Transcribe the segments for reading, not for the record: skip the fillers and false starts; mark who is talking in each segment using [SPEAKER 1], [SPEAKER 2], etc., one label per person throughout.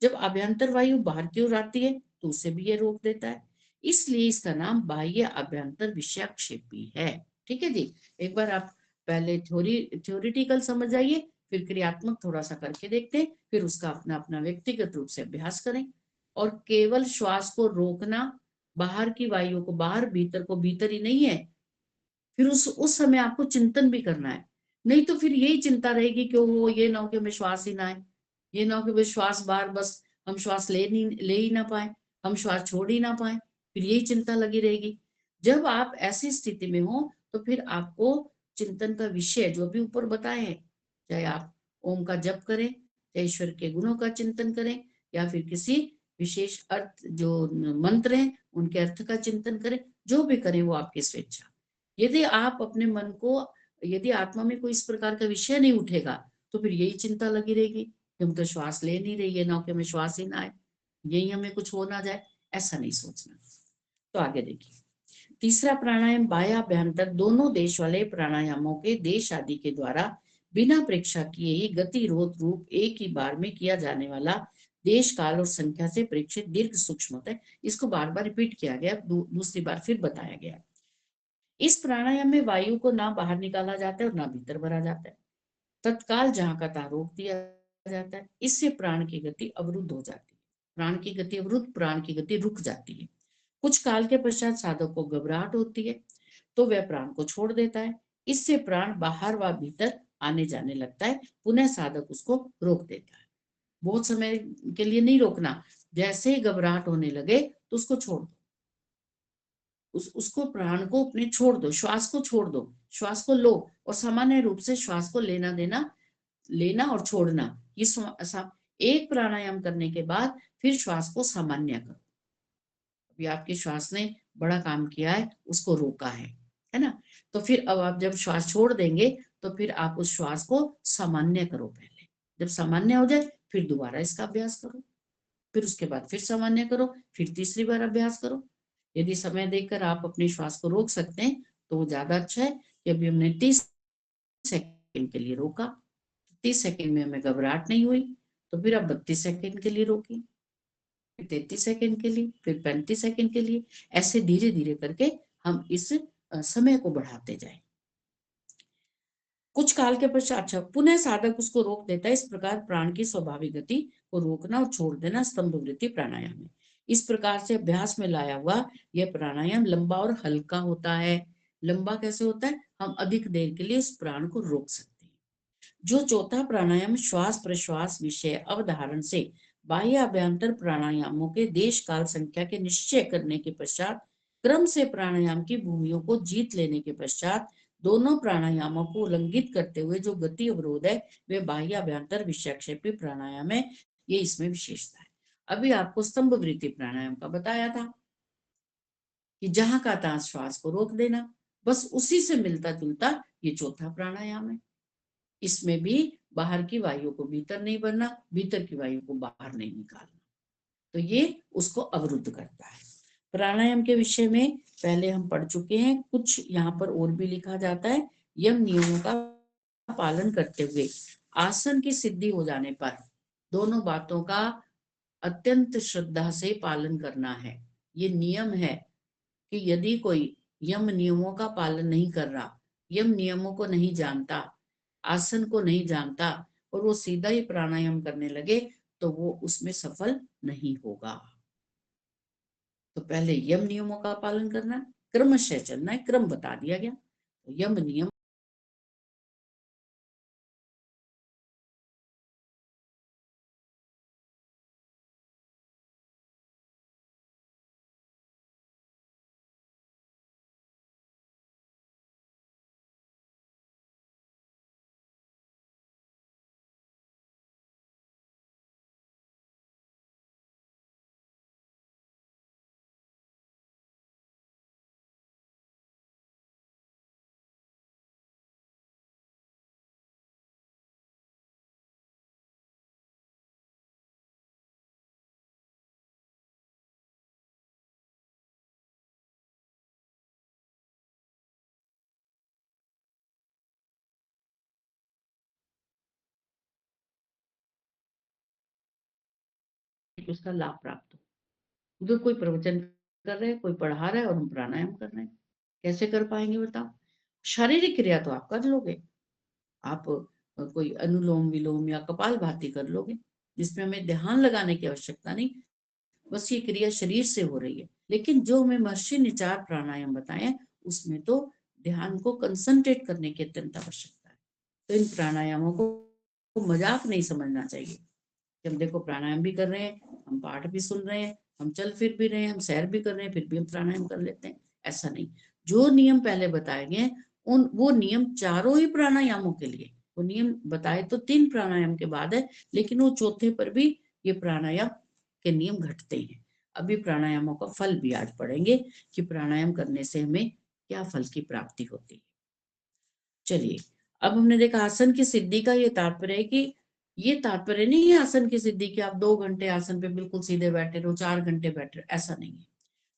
[SPEAKER 1] जब अभ्यंतर वायु बाहर की ओर आती है तो उसे भी ये रोक देता है। इसलिए इसका नाम बाह्य अभ्यंतर विषयाक्षेपी है। ठीक है जी। एक बार आप पहले थ्योरिटिकल समझ जाइए, फिर क्रियात्मक थोड़ा सा करके देखते हैं, फिर उसका अपना अपना व्यक्तिगत रूप से अभ्यास करें। और केवल श्वास को रोकना, बाहर की वायु को बाहर, भीतर को भीतर ही नहीं है। फिर उस समय आपको चिंतन भी करना है। नहीं तो फिर यही चिंता रहेगी कि वो ये ना हो कि हमें श्वास ही ना आए, ये ना हो कि बस श्वास बाहर, बस हम श्वास ले ही ना पाए, हम श्वास छोड़ ही ना पाए, फिर यही चिंता लगी रहेगी। जब आप ऐसी स्थिति में हो तो फिर आपको चिंतन का विषय जो भी ऊपर बताए हैं, चाहे आप ओम का जप करें, चाहे ईश्वर के गुणों का चिंतन करें, या फिर किसी विशेष अर्थ जो मंत्र हैं उनके अर्थ का चिंतन करें, जो भी करें वो आपकी स्वेच्छा। यदि आप अपने मन को, यदि आत्मा में कोई इस प्रकार का विषय नहीं उठेगा तो फिर यही चिंता लगी रहेगी कि हम तो श्वास ले नहीं रही है, ना कि हमें श्वास ही ना आए, यही हमें कुछ हो ना जाए, ऐसा नहीं सोचना। तो आगे देखिए, तीसरा प्राणायाम बाह्याभ्यंतर दोनों देश वाले प्राणायामों के देश आदि के द्वारा बिना परीक्षा किए ही गतिरोध रूप एक ही बार में किया जाने वाला देश काल और संख्या से परीक्षित दीर्घ सूक्ष्म है। इसको बार बार रिपीट किया गया, दूसरी बार फिर बताया गया। इस प्राणायाम में वायु को ना बाहर निकाला जाता है और ना भीतर भरा जाता है। तत्काल जहां का तहां रोक दिया जाता है। इससे प्राण की गति अवरुद्ध हो जाती है। प्राण की गति अवरुद्ध, प्राण की गति रुक जाती है। कुछ काल के पश्चात साधक को घबराहट होती है तो वह प्राण को छोड़ देता है। इससे प्राण बाहर व भीतर आने जाने लगता है। पुनः साधक उसको रोक देता है। बहुत समय के लिए नहीं रोकना, जैसे ही घबराहट होने लगे तो उसको छोड़ दो। उसको प्राण को अपने छोड़ दो, श्वास को छोड़ दो, श्वास को लो और सामान्य रूप से श्वास को लेना देना, लेना और छोड़ना, ये एक प्राणायाम करने के बाद फिर श्वास को सामान्य करो। अभी आपकी श्वास ने बड़ा काम किया है, उसको रोका है ना। तो फिर अब आप जब श्वास छोड़ देंगे तो फिर आप उस श्वास को सामान्य करो पहले। जब सामान्य हो जाए फिर दोबारा इसका अभ्यास करो, फिर उसके बाद फिर सामान्य करो, फिर तीसरी बार अभ्यास करो। यदि समय देखकर आप अपने श्वास को रोक सकते हैं तो वो ज्यादा अच्छा है कि अभी हमने 30 सेकंड के लिए रोका, 30 सेकंड में हमें घबराहट नहीं हुई, तो फिर आप 32 सेकंड के लिए रोकी, फिर 33 सेकंड के लिए, फिर 35 सेकंड के लिए। ऐसे धीरे धीरे करके हम इस समय को बढ़ाते जाए। कुछ काल के पश्चात अच्छा पुनः साधक उसको रोक देता है। इस प्रकार प्राण की स्वाभाविक गति को रोकना और छोड़ देना स्तंभ वृत्ति प्राणायाम है। इस प्रकार से अभ्यास में लाया हुआ यह प्राणायाम लंबा और हल्का होता है। लंबा कैसे होता है? हम अधिक देर के लिए इस प्राण को रोक सकते हैं। जो चौथा प्राणायाम श्वास प्रश्वास विषय अवधारण से बाह्य अभ्यंतर प्राणायामों के देश काल संख्या के निश्चय करने के पश्चात क्रम से प्राणायाम की भूमियों को जीत लेने के पश्चात दोनों प्राणायामों को उल्लंघित करते हुए जो गति अवरोध है वे बाह्य अभ्यंतर विषयक्षेपी प्राणायाम है। ये इसमें विशेषता है। अभी आपको स्तंभ वृत्ति प्राणायाम का बताया था कि जहां का तहां श्वास को रोक देना, बस उसी से मिलता जुलता ये चौथा प्राणायाम है। इसमें भी बाहर की वायु को भीतर नहीं भरना, भीतर की वायु को बाहर नहीं निकालना, तो ये उसको अवरुद्ध करता है। प्राणायाम के विषय में पहले हम पढ़ चुके हैं, कुछ यहाँ पर और भी लिखा जाता है। यम नियमों का पालन करते हुए आसन की सिद्धि हो जाने पर दोनों बातों का अत्यंत श्रद्धा से पालन करना है। ये नियम है कि यदि कोई यम नियमों का पालन नहीं कर रहा, यम नियमों को नहीं जानता, आसन को नहीं जानता और वो सीधा ही प्राणायाम करने लगे तो वो उसमें सफल नहीं होगा। तो पहले यम नियमों का पालन करना, क्रमशः चलना है, क्रम बता दिया गया। तो यम नियम कि उसका लाभ प्राप्त हो। उधर कोई प्रवचन कर रहे हैं, कोई पढ़ा रहा है और हम प्राणायाम कर रहे हैं, कैसे कर पाएंगे बताओ? शारीरिक क्रिया तो आप कर लोगे, आप कोई अनुलोम विलोम या कपालभाति कर लोगे, जिसमें हमें ध्यान लगाने की आवश्यकता नहीं, बस ये क्रिया शरीर से हो रही है। लेकिन जो हमें महर्षि ने 4 प्राणायाम बताए उसमें तो ध्यान को कंसंट्रेट करने की अत्यंत आवश्यकता है। तो इन प्राणायामों को मजाक नहीं समझना चाहिए कि हम देखो प्राणायाम भी कर रहे हैं, हम पाठ भी सुन रहे हैं, हम चल फिर भी रहे हैं, हम सैर भी कर रहे हैं, फिर भी हम प्राणायाम कर लेते हैं, ऐसा नहीं। जो नियम पहले बताए गए उन वो नियम चारों ही प्राणायामों के लिए, वो नियम बताए तो 3 प्राणायाम के बाद है, लेकिन वो चौथे पर भी ये प्राणायाम के नियम घटते हैं। अभी प्राणायामों का फल भी आज पढ़ेंगे कि प्राणायाम करने से हमें क्या फल की प्राप्ति होती है। चलिए, अब हमने देखा आसन की सिद्धि का ये तात्पर्य है कि ये तात्पर्य नहीं है आसन की सिद्धि कि आप 2 घंटे आसन पे बिल्कुल सीधे बैठे रहो, 4 घंटे बैठे रहो, ऐसा नहीं है।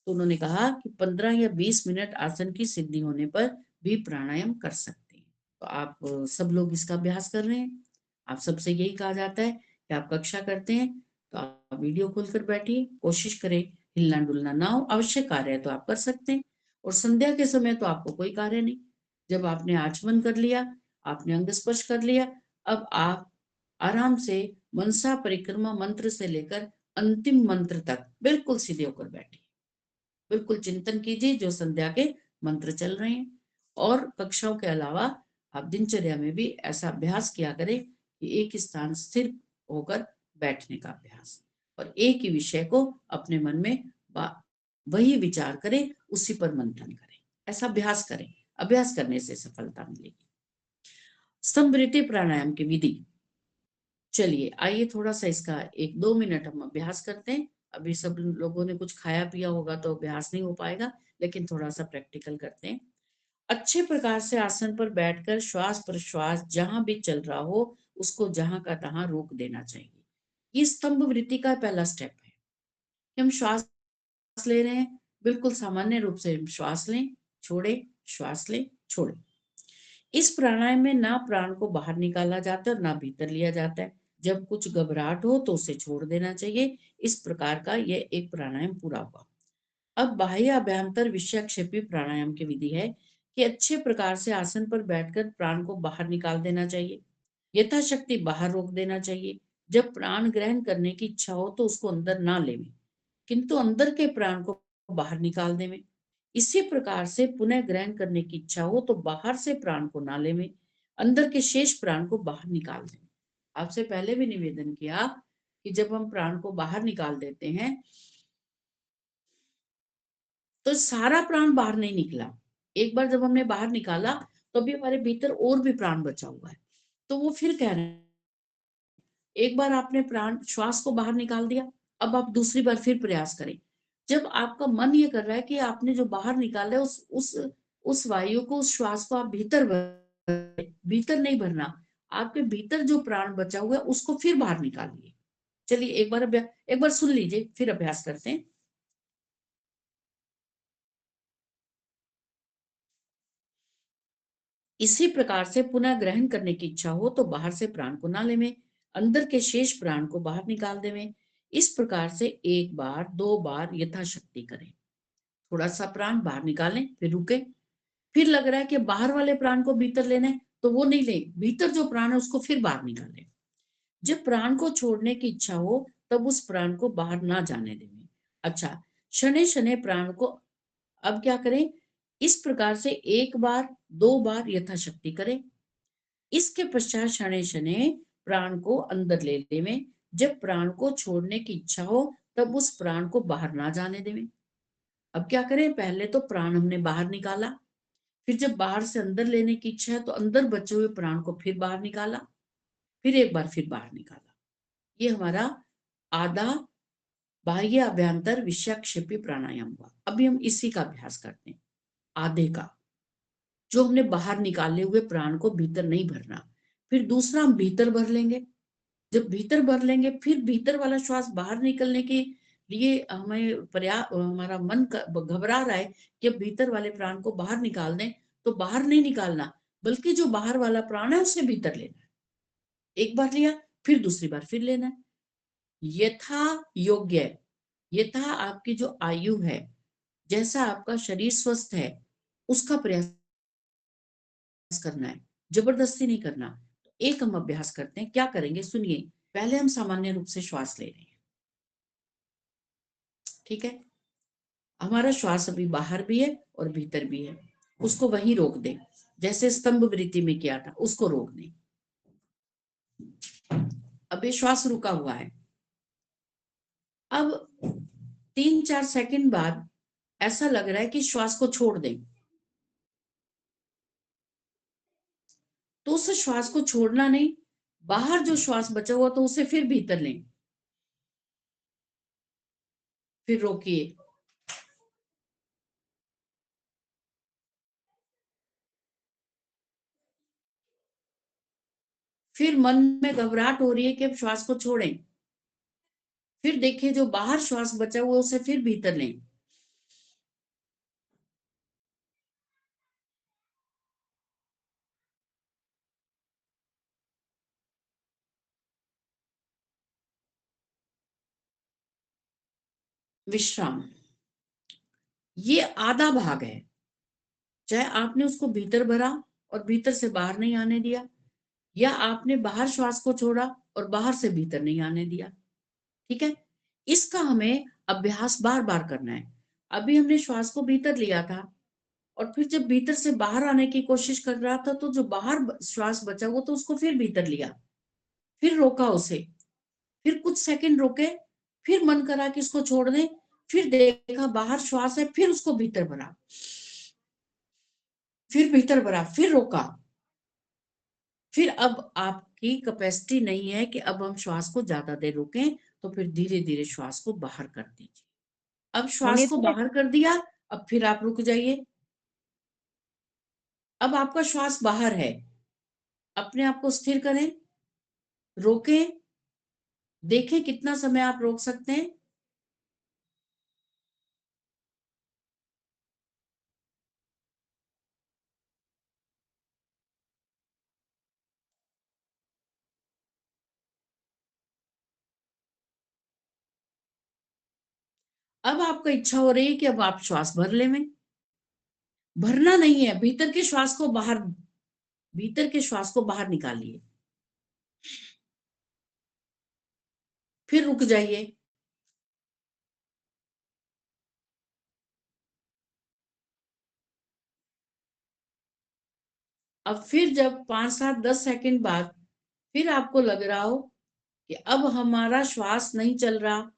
[SPEAKER 1] तो उन्होंने कहा कि 15 या 20 मिनट आसन की सिद्धि होने पर भी प्राणायाम कर सकते हैं। तो आप सब लोग इसका अभ्यास कर रहे हैं, आप सबसे यही कहा जाता है कि आप कक्षा करते हैं तो आप वीडियो खोलकर बैठिए, कोशिश करें हिलना डुलना ना हो, आवश्यक कार्य है तो आप कर सकते हैं। और संध्या के समय तो आपको कोई कार्य नहीं, जब आपने आचमन कर लिया, आपने अंग स्पर्श कर लिया, अब आप आराम से मनसा परिक्रमा मंत्र से लेकर अंतिम मंत्र तक बिल्कुल सीधे होकर बैठिए, बिल्कुल चिंतन कीजिए जो संध्या के मंत्र चल रहे हैं। और कक्षाओं के अलावा आप दिनचर्या में भी ऐसा अभ्यास किया करें कि एक स्थान स्थिर होकर बैठने का अभ्यास, और एक ही विषय को अपने मन में वही विचार करें, उसी पर मंथन करें, ऐसा अभ्यास करें। अभ्यास करने से सफलता मिलेगी। स्तंभृति प्राणायाम की विधि, चलिए आइए थोड़ा सा इसका 1-2 मिनट हम अभ्यास करते हैं। अभी सब लोगों ने कुछ खाया पिया होगा तो अभ्यास नहीं हो पाएगा, लेकिन थोड़ा सा प्रैक्टिकल करते हैं। अच्छे प्रकार से आसन पर बैठकर श्वास प्रश्वास जहां भी चल रहा हो उसको जहां का तहां रोक देना चाहिए। ये स्तंभ वृत्ति का पहला स्टेप है कि हम श्वास ले रहे हैं, बिल्कुल सामान्य रूप से श्वास लें, छोड़े, श्वास लें, छोड़े। इस प्राणायाम में ना प्राण को बाहर निकाला जाता है और ना भीतर लिया जाता है। जब कुछ घबराहट हो तो उसे छोड़ देना चाहिए। इस प्रकार का यह एक प्राणायाम पूरा हुआ। अब बाह्य अभ्यंतर विषयक्षेपी प्राणायाम की विधि है कि अच्छे प्रकार से आसन पर बैठकर प्राण को बाहर निकाल देना चाहिए, यथाशक्ति बाहर रोक देना चाहिए। जब प्राण ग्रहण करने की इच्छा हो तो उसको अंदर ना लेवे, किंतु अंदर के प्राण को बाहर निकाल देवे। इसी प्रकार से पुनः ग्रहण करने की इच्छा हो तो बाहर से प्राण को ना लेवे, अंदर के शेष प्राण को बाहर निकाल दें। आपसे पहले भी निवेदन किया कि जब हम प्राण को बाहर निकाल देते हैं तो सारा प्राण बाहर नहीं निकला। एक बार जब हमने बाहर निकाला तो भी हमारे भीतर और भी प्राण बचा हुआ है। तो वो फिर कह रहे हैं, एक बार आपने प्राण श्वास को बाहर निकाल दिया, अब आप दूसरी बार फिर प्रयास करें। जब आपका मन ये कर रहा है कि आपने जो बाहर निकाला है उस वायु को, उस श्वास को आप भीतर नहीं भरना, आपके भीतर जो प्राण बचा हुआ है उसको फिर बाहर निकालिए। चलिए एक बार सुन लीजिए, फिर अभ्यास करते हैं। इसी प्रकार से पुनः ग्रहण करने की इच्छा हो तो बाहर से प्राण को ना लेवे, अंदर के शेष प्राण को बाहर निकाल देवे। इस प्रकार से 1 बार 2 बार यथाशक्ति करें। थोड़ा सा प्राण बाहर निकालें, फिर रुके, फिर लग रहा है कि बाहर वाले प्राण को भीतर लेना है तो वो नहीं ले, भीतर जो प्राण है उसको फिर बाहर निकालें। जब प्राण को छोड़ने की इच्छा हो तब उस प्राण को बाहर ना जाने देवे। अच्छा, शनै शनै प्राण को अब क्या करें, इस प्रकार से 1 बार 2 बार यथाशक्ति करें। इसके पश्चात शनै शनै प्राण को अंदर ले लेवे। जब प्राण को छोड़ने की इच्छा हो तब उस प्राण को बाहर ना जाने देवे। अब क्या करें, पहले तो प्राण हमने बाहर निकाला, फिर जब बाहर से अंदर लेने की इच्छा है तो अंदर बचे हुए प्राण को फिर बाहर निकाला, फिर एक बार फिर बाहर निकाला। ये हमारा आधा बाह्य अभ्यंतर विषयक्षेपी प्राणायाम हुआ। अभी हम इसी का अभ्यास करते हैं, आधे का, जो हमने बाहर निकाले हुए प्राण को भीतर नहीं भरना। फिर दूसरा हम भीतर भर लेंगे। जब भीतर भर लेंगे फिर भीतर वाला श्वास बाहर निकलने के लिए हमें हमारा मन घबरा रहा है कि अब भीतर वाले प्राण को बाहर निकाल दें, तो बाहर नहीं निकालना, बल्कि जो बाहर वाला प्राण है उसे भीतर लेना है। एक बार लिया, फिर दूसरी बार फिर लेना है। यथा योग्य, यथा आपकी जो आयु है, जैसा आपका शरीर स्वस्थ है, उसका प्रयास करना है, जबरदस्ती नहीं करना। तो एक हम अभ्यास करते हैं, क्या करेंगे सुनिए। पहले हम सामान्य रूप से श्वास ले रहे हैं, ठीक है। हमारा श्वास अभी बाहर भी है और भीतर भी है, उसको वहीं रोक दे, जैसे स्तंभ वृत्ति में किया था, उसको रोक दे। अब ये श्वास रुका हुआ है। अब 3-4 सेकंड बाद ऐसा लग रहा है कि श्वास को छोड़ दें, तो उस श्वास को छोड़ना नहीं, बाहर जो श्वास बचा हुआ तो उसे फिर भीतर लें, फिर रोकिए। फिर मन में घबराहट हो रही है कि अब श्वास को छोड़ें, फिर देखिए जो बाहर श्वास बचा हुआ उसे फिर भीतर लें। विश्राम, ये आधा भाग है। चाहे आपने उसको भीतर भरा और भीतर से बाहर नहीं आने दिया, या आपने बाहर श्वास को छोड़ा और बाहर से भीतर नहीं आने दिया, ठीक है। इसका हमें अभ्यास बार बार करना है। अभी हमने श्वास को भीतर लिया था और फिर जब भीतर से बाहर आने की कोशिश कर रहा था तो जो बाहर श्वास बचा हुआ तो उसको फिर भीतर लिया, फिर रोका उसे, फिर कुछ सेकंड रोके, फिर मन करा कि इसको छोड़ दें, फिर देखा बाहर श्वास है, फिर उसको भीतर भरा, फिर भीतर भरा, फिर रोका। फिर अब आपकी कैपेसिटी नहीं है कि अब हम श्वास को ज्यादा देर रोकें, तो फिर धीरे धीरे श्वास को बाहर कर दीजिए। अब श्वास को
[SPEAKER 2] मुनि
[SPEAKER 1] बाहर कर दिया, अब फिर आप रुक जाइए। अब आपका श्वास बाहर है, अपने आप को स्थिर करें, रोकें, देखें कितना समय आप रोक सकते हैं। अब आपको इच्छा हो रही है कि अब आप श्वास भर ले में, भरना नहीं है, भीतर के श्वास को बाहर, भीतर के श्वास को बाहर निकालिए, फिर रुक जाइए। अब फिर जब 5-7-10 सेकंड बाद फिर आपको लग रहा हो कि अब हमारा श्वास नहीं चल रहा,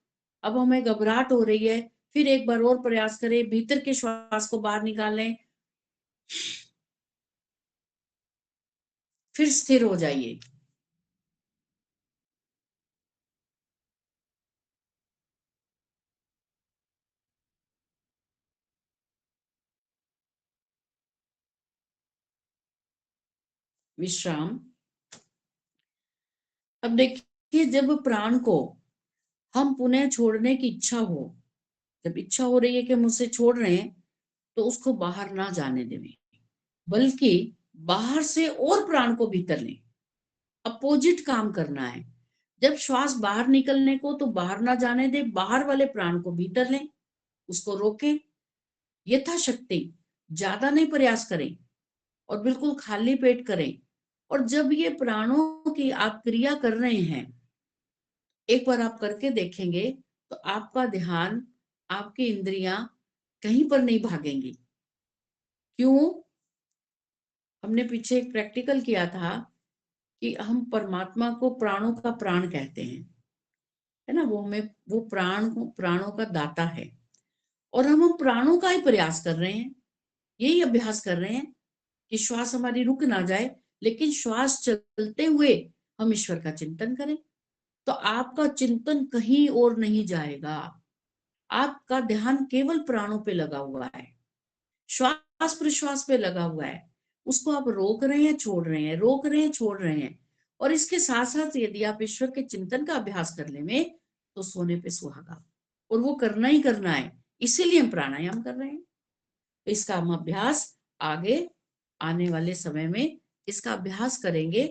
[SPEAKER 1] अब हमें घबराहट हो रही है, फिर एक बार और प्रयास करें, भीतर के श्वास को बाहर निकालें, फिर स्थिर हो जाइए। विश्राम। अब देखिए जब प्राण को हम पुनः छोड़ने की इच्छा हो, जब इच्छा हो रही है कि हम उसे छोड़ रहे हैं, तो उसको बाहर ना जाने दें, बल्कि बाहर से और प्राण को भीतर लें। अपोजिट काम करना है। जब श्वास बाहर निकलने को तो बाहर ना जाने दे, बाहर वाले प्राण को भीतर लें, उसको रोकें, यथाशक्ति ज्यादा नहीं प्रयास करें और बिल्कुल खाली पेट करें। और जब ये प्राणों की आप क्रिया कर रहे हैं, एक बार आप करके देखेंगे तो आपका ध्यान, आपकी इंद्रियां कहीं पर नहीं भागेंगी। क्यों? हमने पीछे एक प्रैक्टिकल किया था कि हम परमात्मा को प्राणों का प्राण कहते हैं, है ना, वो हमें, वो प्राणों का दाता है, और हम प्राणों का ही प्रयास कर रहे हैं, यही अभ्यास कर रहे हैं कि श्वास हमारी रुक ना जाए, लेकिन श्वास चलते हुए हम ईश्वर का चिंतन करें। तो आपका चिंतन कहीं और नहीं जाएगा, आपका ध्यान केवल प्राणों पे लगा हुआ है, श्वास प्रश्वास पे लगा हुआ है। उसको आप रोक रहे हैं, छोड़ रहे हैं, रोक रहे हैं, छोड़ रहे हैं। और इसके साथ साथ यदि आप ईश्वर के चिंतन का अभ्यास कर ले में, तो सोने पे सुहागा, और वो करना ही करना है, इसीलिए हम प्राणायाम कर रहे हैं। इसका हम अभ्यास आगे आने वाले समय में इसका अभ्यास करेंगे।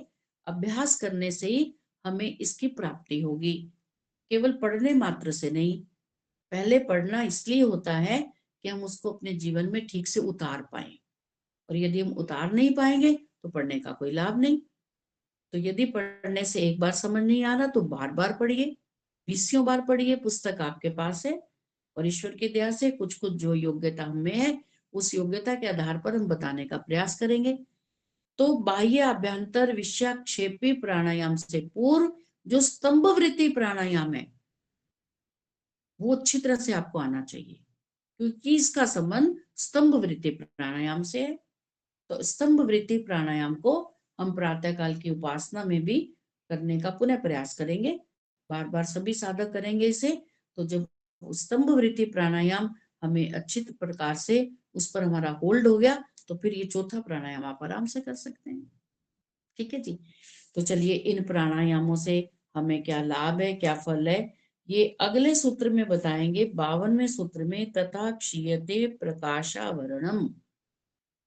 [SPEAKER 1] अभ्यास करने से ही हमें इसकी प्राप्ति होगी। केवल पढ़ने मात्र से नहीं। पहले पढ़ना इसलिए होता है कि हम उसको अपने जीवन में ठीक से उतार पाए, और यदि हम उतार नहीं पाएंगे तो पढ़ने का कोई लाभ नहीं। तो यदि पढ़ने से एक बार समझ नहीं आ रहा तो बार बार पढ़िए, 20 बार पढ़िए, पुस्तक आपके पास है। और ईश्वर की दया से कुछ कुछ जो योग्यता हमें है, उस योग्यता के आधार पर हम बताने का प्रयास करेंगे। तो बाह्य अभ्यंतर विषयाक्षेपी प्राणायाम से पूर्व जो स्तंभवृत्ति प्राणायाम है वो अच्छी तरह से आपको आना चाहिए, क्योंकि इसका संबंध स्तंभवृत्ति प्राणायाम से है। तो स्तंभवृत्ति प्राणायाम को हम प्रातःकाल की उपासना में भी करने का पुनः प्रयास करेंगे, बार बार सभी साधक करेंगे इसे। तो जब स्तंभवृत्ति प्राणायाम हमें अच्छी प्रकार से उस पर हमारा होल्ड हो गया, तो फिर ये चौथा प्राणायाम आप आराम से कर सकते हैं। ठीक है जी। तो चलिए, इन प्राणायामों से हमें क्या लाभ है, क्या फल है, ये अगले सूत्र में बताएंगे। 52वें सूत्र में तथा क्षीयते प्रकाशावरणम,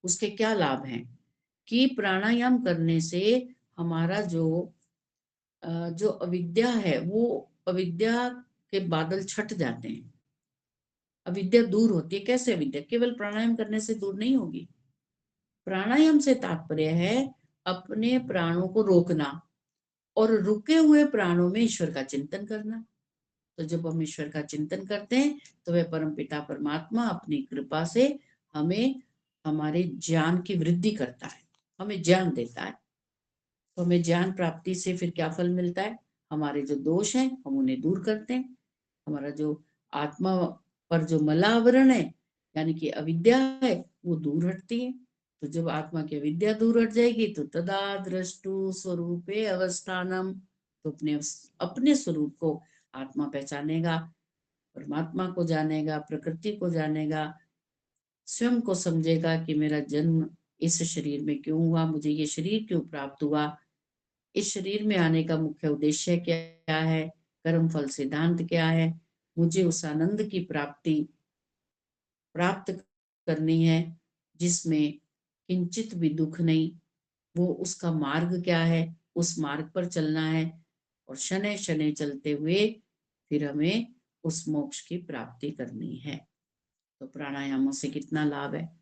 [SPEAKER 1] उसके क्या लाभ हैं कि प्राणायाम करने से हमारा जो अविद्या है, वो अविद्या के बादल छट जाते हैं, अविद्या दूर होती है। कैसे अविद्या? केवल प्राणायाम करने से दूर नहीं होगी। प्राणायाम से तात्पर्य है अपने प्राणों को रोकना और रुके हुए प्राणों में ईश्वर का चिंतन करना। तो जब हम ईश्वर का चिंतन करते हैं तो वह परमपिता परमात्मा अपनी कृपा से हमें हमारे ज्ञान की वृद्धि करता है, हमें ज्ञान देता है। तो हमें ज्ञान प्राप्ति से फिर क्या फल मिलता है? हमारे जो दोष हैं हम उन्हें दूर करते हैं, हमारा जो आत्मा पर जो मलावरण है यानी कि अविद्या है वो दूर हटती है। तो जब आत्मा की अविद्या दूर हट जाएगी तो तदा द्रष्टु स्वरूपे अवस्थानम, तो अपने स्वरूप को आत्मा पहचानेगा, परमात्मा को जानेगा, प्रकृति को जानेगा, स्वयं को समझेगा कि मेरा जन्म इस शरीर में क्यों हुआ, मुझे ये शरीर क्यों प्राप्त हुआ, इस शरीर में आने का मुख्य उद्देश्य क्या है, कर्म फल सिद्धांत क्या है, मुझे उस आनंद की प्राप्त करनी है जिसमें किंचित भी दुख नहीं, वो उसका मार्ग क्या है, उस मार्ग पर चलना है। और शनै शनै चलते हुए फिर हमें उस मोक्ष की प्राप्ति करनी है। तो प्राणायामों से कितना लाभ है,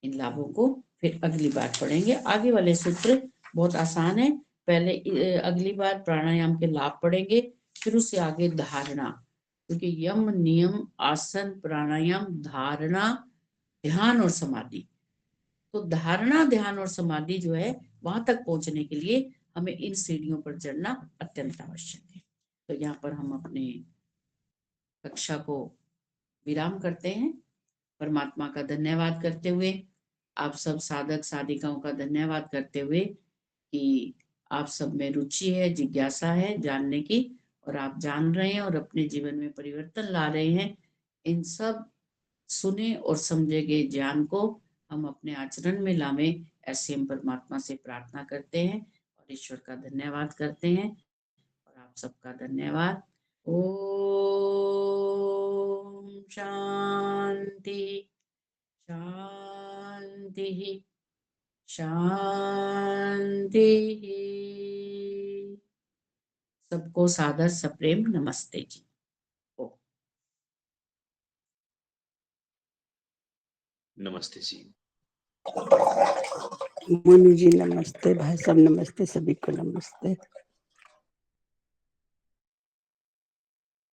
[SPEAKER 1] इन लाभों को फिर अगली बार पढ़ेंगे। आगे वाले सूत्र बहुत आसान है, पहले अगली बार प्राणायाम के लाभ पढ़ेंगे, फिर उससे आगे धारणा, क्योंकि यम नियम आसन प्राणायाम धारणा ध्यान और समाधि। तो धारणा ध्यान और समाधि जो है वहां तक पहुंचने के लिए हमें इन सीढ़ियों पर चढ़ना अत्यंत आवश्यक है। तो यहाँ पर हम अपने कक्षा को विराम करते हैं, परमात्मा का धन्यवाद करते हुए, आप सब साधक साधिकाओं का धन्यवाद करते हुए कि आप सब में रुचि है, जिज्ञासा है जानने की, और आप जान रहे हैं और अपने जीवन में परिवर्तन ला रहे हैं। इन सब सुने और समझे गए ज्ञान को हम अपने आचरण में लावे, ऐसे हम परमात्मा से प्रार्थना करते हैं और ईश्वर का धन्यवाद करते हैं। और आप सबका धन्यवाद। ओम शांति शांति शांति। सबको सादर सप्रेम नमस्ते जी।
[SPEAKER 2] नमस्ते जी।
[SPEAKER 3] मुनि जी नमस्ते, भाई साहब नमस्ते, सभी को नमस्ते।